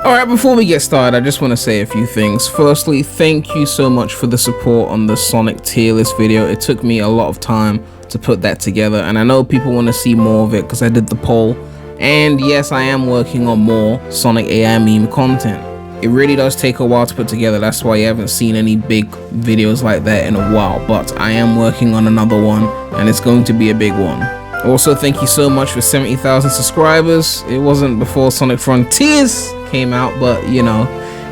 Alright, before we get started, I just want to say a few things. Firstly, thank you so much for the support on the Sonic tier list video. It took me a lot of time to put that together, and I know people want to see more of it because I did the poll. And yes, I am working on more Sonic AI meme content. It really does take a while to put together, that's why you haven't seen any big videos like that in a while, but I am working on another one, and it's going to be a big one. Also, thank you so much for 70,000 subscribers. It wasn't before Sonic Frontiers came out, but you know,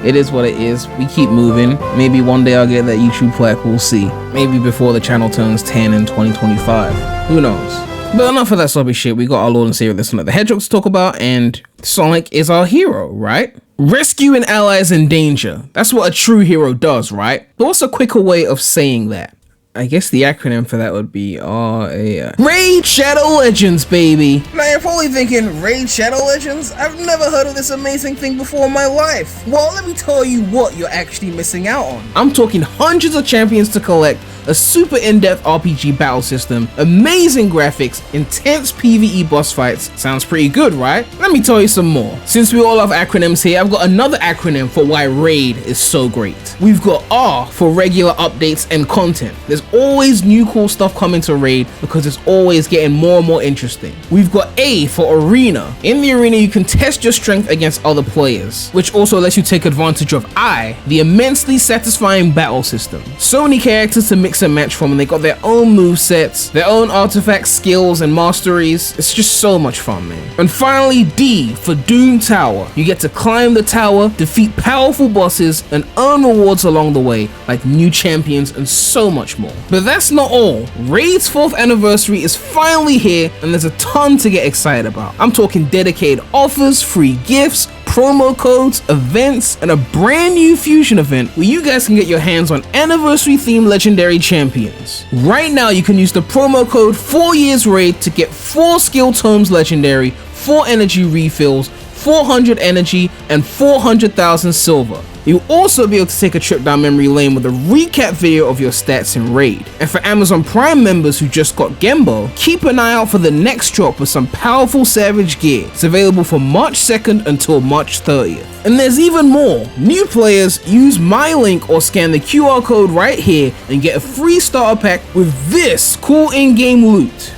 it is what it is. We keep moving. Maybe one day I'll get that YouTube plaque, we'll see. Maybe before the channel turns 10 in 2025. Who knows? But enough of that sloppy shit. We got our Lord and Savior Sonic the Hedgehog to talk about, and Sonic is our hero, right? Rescuing allies in danger. That's what a true hero does, right? But what's a quicker way of saying that? I guess the acronym for that would be Raid Shadow Legends, baby. Now you're probably thinking, Raid Shadow Legends? I've never heard of this amazing thing before in my life. Well, let me tell you what you're actually missing out on. I'm talking hundreds of champions to collect, a super in-depth RPG battle system, amazing graphics, intense PvE boss fights. Sounds pretty good, right? Let me tell you some more. Since we all have acronyms here, I've got another acronym for why Raid is so great. We've got R for regular updates and content. There's always new cool stuff coming to Raid because it's always getting more and more interesting. We've got A for Arena. In the arena, you can test your strength against other players, which also lets you take advantage of I, the immensely satisfying battle system. So many characters to mix and match from, and they got their own movesets, their own artifacts, skills, and masteries. It's just so much fun, man. And finally, D for Doom Tower. You get to climb the tower, defeat powerful bosses, and earn rewards along the way, like new champions and so much more. But that's not all. Raid's 4th anniversary is finally here, and there's a ton to get excited about. I'm talking dedicated offers, free gifts, promo codes, events, and a brand new fusion event where you guys can get your hands on anniversary themed legendary champions. Right now you can use the promo code 4YearsRaid to get 4 skill tomes legendary, 4 energy refills, 400 energy, and 400,000 silver. You'll also be able to take a trip down memory lane with a recap video of your stats in Raid. And for Amazon Prime members who just got Gembo, keep an eye out for the next drop with some powerful Savage gear. It's available from March 2nd until March 30th. And there's even more. New players, use my link or scan the QR code right here and get a free starter pack with this cool in-game loot.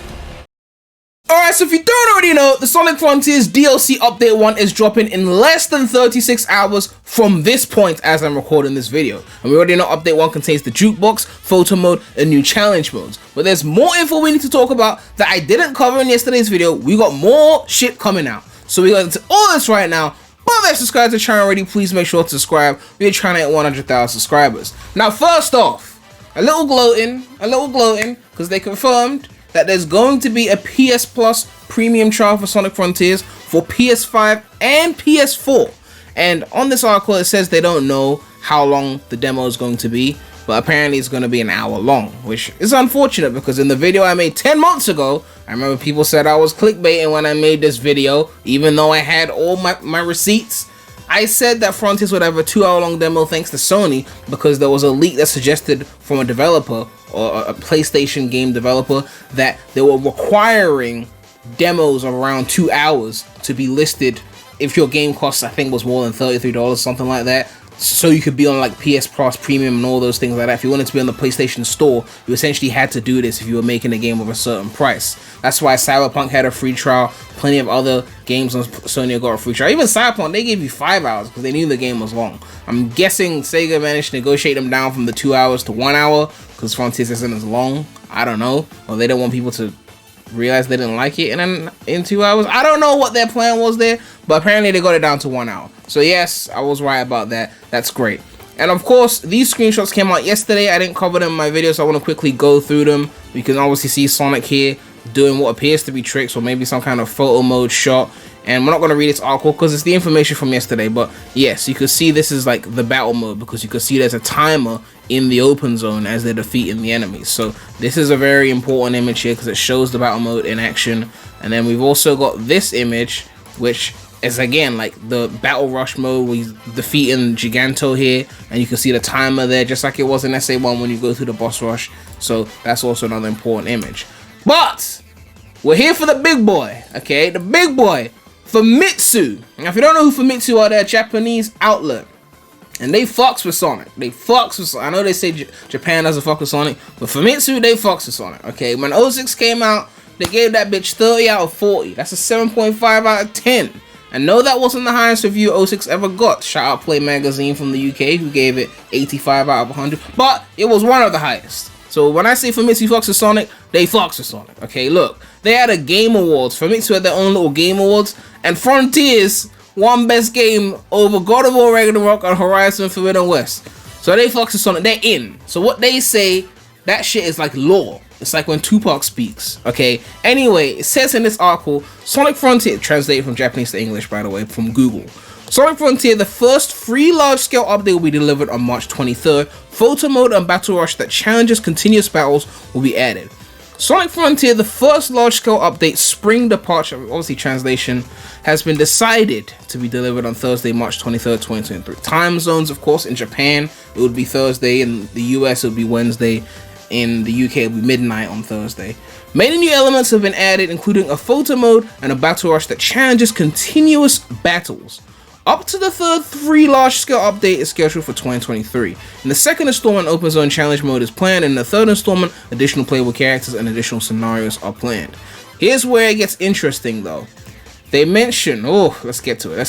Alright, so if you don't already know, the Sonic Frontiers DLC Update 1 is dropping in less than 36 hours from this point as I'm recording this video. And we already know Update 1 contains the Jukebox, Photo Mode, and new challenge modes. But there's more info we need to talk about that I didn't cover in yesterday's video. We got more shit coming out. So we got into all this right now. But if you subscribed to the channel already, please make sure to subscribe. We're trying to hit 100,000 subscribers. Now, first off, a little gloating, because they confirmed that there's going to be a PS Plus premium trial for Sonic Frontiers for PS5 and PS4. And on this article, it says they don't know how long the demo is going to be, but apparently it's going to be an hour long, which is unfortunate because in the video I made 10 months ago, I remember people said I was clickbaiting when I made this video, even though I had all my receipts. I said that Frontiers would have a 2-hour-long demo thanks to Sony because there was a leak that suggested from a developer or a PlayStation game developer that they were requiring demos of around 2 hours to be listed if your game costs, I think, was more than $33, something like that. So you could be on like PS Plus Premium and all those things like that. If you wanted to be on the PlayStation Store, you essentially had to do this if you were making a game of a certain price. That's why Cyberpunk had a free trial. Plenty of other games on Sony got a free trial. Even Cyberpunk, they gave you 5 hours because they knew the game was long. I'm guessing Sega managed to negotiate them down from the 2 hours to 1 hour because Frontiers isn't as long. I don't know. Or they don't want people to realize they didn't like it and then in 2 hours. I don't know what their plan was there, but apparently they got it down to 1 hour. So yes, I was right about that. That's great. And of course, these screenshots came out yesterday. I didn't cover them in my video, so I want to quickly go through them. We can obviously see Sonic here doing what appears to be tricks or maybe some kind of photo mode shot. And we're not going to read this article because it's the information from yesterday. But yes, you can see this is like the battle mode because you can see there's a timer in the open zone as they're defeating the enemies. So this is a very important image here because it shows the battle mode in action. And then we've also got this image, which is again like the battle rush mode where he's defeating Giganto here, and you can see the timer there just like it was in SA1 when you go through the boss rush. So that's also another important image. But we're here for the big boy, okay? The big boy, Famitsu. Now, if you don't know who Famitsu are, they're a Japanese outlet. And they fucks with Sonic. They fucks with Sonic. I know they say Japan doesn't fuck with Sonic, but Famitsu, they fucks with Sonic. Okay, when 06 came out, they gave that bitch 30 out of 40. That's a 7.5 out of 10. And no, that wasn't the highest review 06 ever got. Shout out Play Magazine from the UK, who gave it 85 out of 100. But it was one of the highest. So when I say Famitsu fucks with Sonic, they fucks with Sonic. Okay, look. They had a Game Awards. Famitsu had their own little Game Awards. And Frontiers won best game over God of War Ragnarok and Horizon Forbidden West. So they fucks with Sonic. They're in. So what they say, that shit is like law. It's like when Tupac speaks. Okay. Anyway, it says in this article, Sonic Frontier, translated from Japanese to English, by the way, from Google. Sonic Frontier, the first free large-scale update will be delivered on March 23rd. Photo mode and battle rush that challenges continuous battles will be added. Sonic Frontier, the first large-scale update, Spring Departure, obviously translation, has been decided to be delivered on Thursday, March 23rd, 2023. Time zones, of course, in Japan, it would be Thursday. In the US, it would be Wednesday. In the UK, it will be midnight on Thursday. Many new elements have been added, including a photo mode and a battle rush that challenges continuous battles. Up to the third free large-scale update is scheduled for 2023. And the second installment, Open Zone Challenge Mode, is planned, and the third installment, additional playable characters and additional scenarios are planned. Here's where it gets interesting, though. They mention, let's get to it.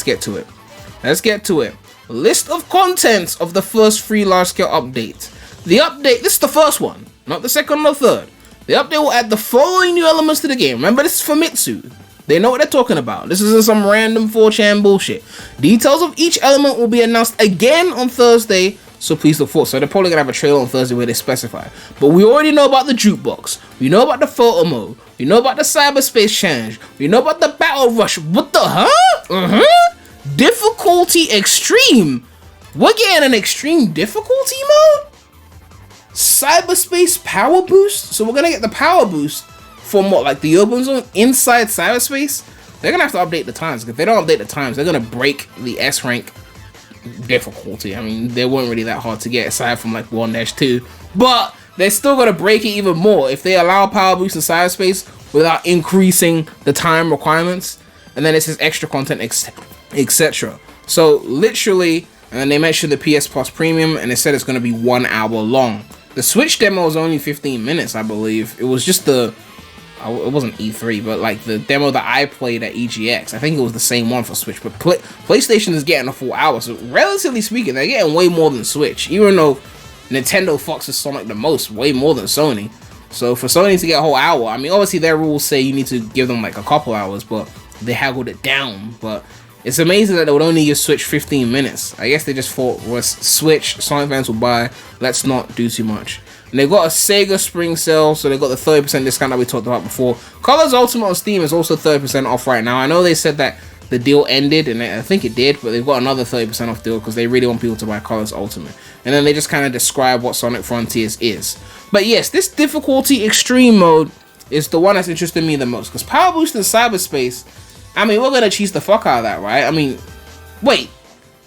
List of contents of the first free large-scale update. The update, this is the first one, not the second or third. The update will add the following new elements to the game. Remember, this is Famitsu. They know what they're talking about. This isn't some random 4chan bullshit. Details of each element will be announced again on Thursday, so please look forward. So they're probably gonna have a trailer on Thursday where they specify. But we already know about the jukebox. We know about the photo mode. We know about the cyberspace challenge. We know about the battle rush. What the Difficulty extreme. We're getting an extreme difficulty mode? Cyberspace power boost? So we're gonna get the power boost from what, like the open zone inside cyberspace? They're gonna have to update the times. If they don't update the times, they're gonna break the S rank difficulty. I mean, they weren't really that hard to get aside from like 1-2, but they're still gonna break it even more if they allow power boost in cyberspace without increasing the time requirements. And then it says extra content, etc. So literally, and they mentioned the PS Plus Premium, and they said it's gonna be 1 hour long. The Switch demo was only 15 minutes, I believe. It was just it wasn't E3, but like the demo that I played at EGX. I think it was the same one for Switch, but PlayStation is getting a full hour. So relatively speaking, they're getting way more than Switch, even though Nintendo fucks with Sonic the most, way more than Sony. So for Sony to get a whole hour, I mean, obviously their rules say you need to give them like a couple hours, but they haggled it down. But it's amazing that they would only give Switch 15 minutes. I guess they just thought, was Switch, Sonic fans will buy, let's not do too much. And they got a Sega Spring Sale, so they got the 30% discount that we talked about before. Colors Ultimate on Steam is also 30% off right now. I know they said that the deal ended, and I think it did, but they've got another 30% off deal because they really want people to buy Colors Ultimate. And then they just kind of describe what Sonic Frontiers is. But yes, this difficulty extreme mode is the one that's interested me the most, because Power Boost in cyberspace, I mean, we're gonna cheese the fuck out of that, right? I mean, wait,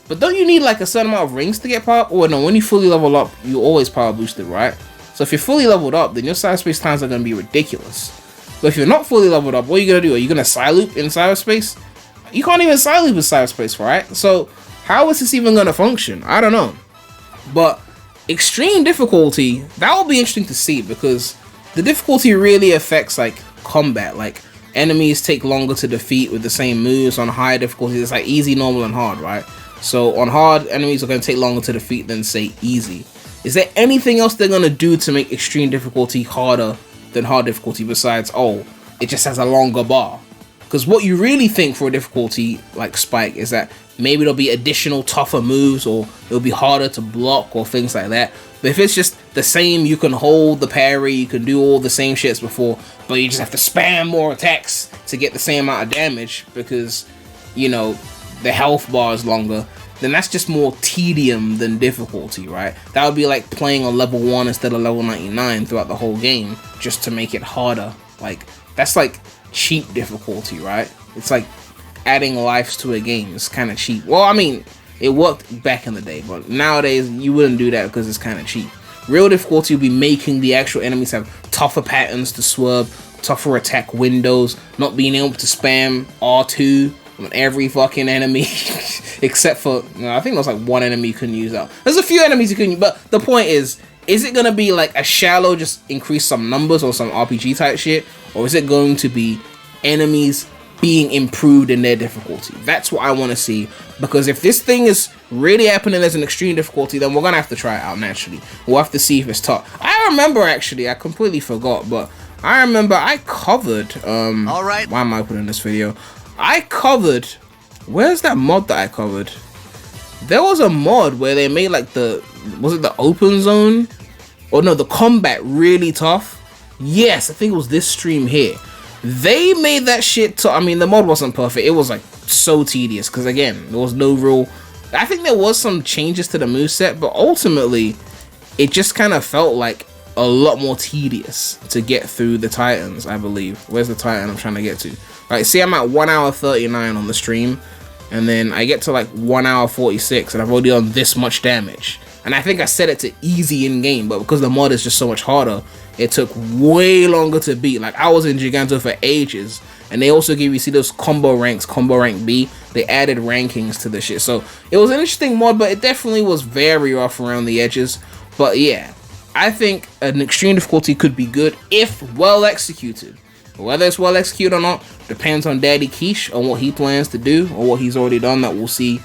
but don't you need like a certain amount of rings to get power? Or no, when you fully level up, you always power boosted, right? So if you're fully leveled up, then your cyberspace times are gonna be ridiculous. But if you're not fully leveled up, what are you gonna do? Are you gonna side loop in cyberspace? You can't even side loop in cyberspace, right? So how is this even gonna function? I don't know. But extreme difficulty, that will be interesting to see, because the difficulty really affects like combat. Like enemies take longer to defeat with the same moves. On higher difficulty, it's like easy, normal, and hard, right? So on hard, enemies are going to take longer to defeat than say easy. Is there anything else they're going to do to make extreme difficulty harder than hard difficulty besides, oh, it just has a longer bar? Because what you really think for a difficulty like spike is that maybe there'll be additional tougher moves, or it'll be harder to block, or things like that. But if it's just the same, you can hold the parry, you can do all the same shit as before, but you just have to spam more attacks to get the same amount of damage because, you know, the health bar is longer, then that's just more tedium than difficulty, right? That would be like playing on level 1 instead of level 99 throughout the whole game just to make it harder. Like, that's like cheap difficulty, right? It's like adding lives to a game. It's kind of cheap. Well, I mean, it worked back in the day, but nowadays you wouldn't do that because it's kind of cheap. Real difficulty would be making the actual enemies have tougher patterns to swerve, tougher attack windows, not being able to spam R2 on every fucking enemy, except for, I think there's like one enemy you couldn't use out. There's a few enemies you couldn't use, but the point is it gonna be like a shallow, just increase some numbers or some RPG type shit, or is it going to be enemies being improved in their difficulty? That's what I want to see, because if this thing is really happening as an extreme difficulty, then we're gonna have to try it out naturally. We'll have to see if it's tough. I remember, actually, I completely forgot, but I remember I covered, all right, why am I putting this video? I covered, where's that mod that I covered? There was a mod where they made like was it the open zone? Or no, the combat really tough. Yes, I think it was this stream here. They made that shit I mean, the mod wasn't perfect. It was like so tedious, because again, there was no real, I think there was some changes to the moveset, but ultimately it just kind of felt like a lot more tedious to get through the Titans, I believe. Where's the Titan I'm trying to get to? Alright, see, I'm at 1 hour 39 on the stream, and then I get to like 1 hour 46, and I've already done this much damage. And I think I set it to easy in game, but because the mod is just so much harder, it took way longer to beat. Like, I was in Giganto for ages, and they also give you, see those combo ranks, combo rank B, they added rankings to the shit. So it was an interesting mod, but it definitely was very rough around the edges. But yeah, I think an extreme difficulty could be good if well executed. Whether it's well executed or not depends on Daddy Quiche, on what he plans to do, or what he's already done, that we'll see,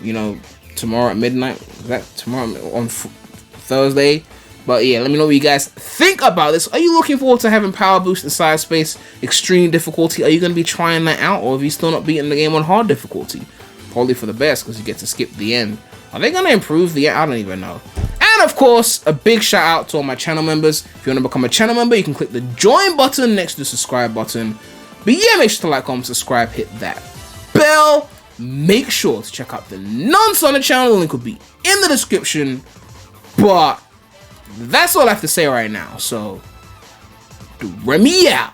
you know, tomorrow at midnight. Is that tomorrow on Thursday? But yeah, let me know what you guys think about this. Are you looking forward to having power boost in side space, extreme difficulty? Are you going to be trying that out, or have you still not beaten the game on hard difficulty? Probably for the best, because you get to skip the end. Are they going to improve the end? I don't even know. And of course, a big shout out to all my channel members. If you want to become a channel member, you can click the join button next to the subscribe button. But yeah, make sure to like, comment, subscribe, hit that bell. Make sure to check out the non-Sonic channel. The link will be in the description. But that's all I have to say right now. So, Premy out.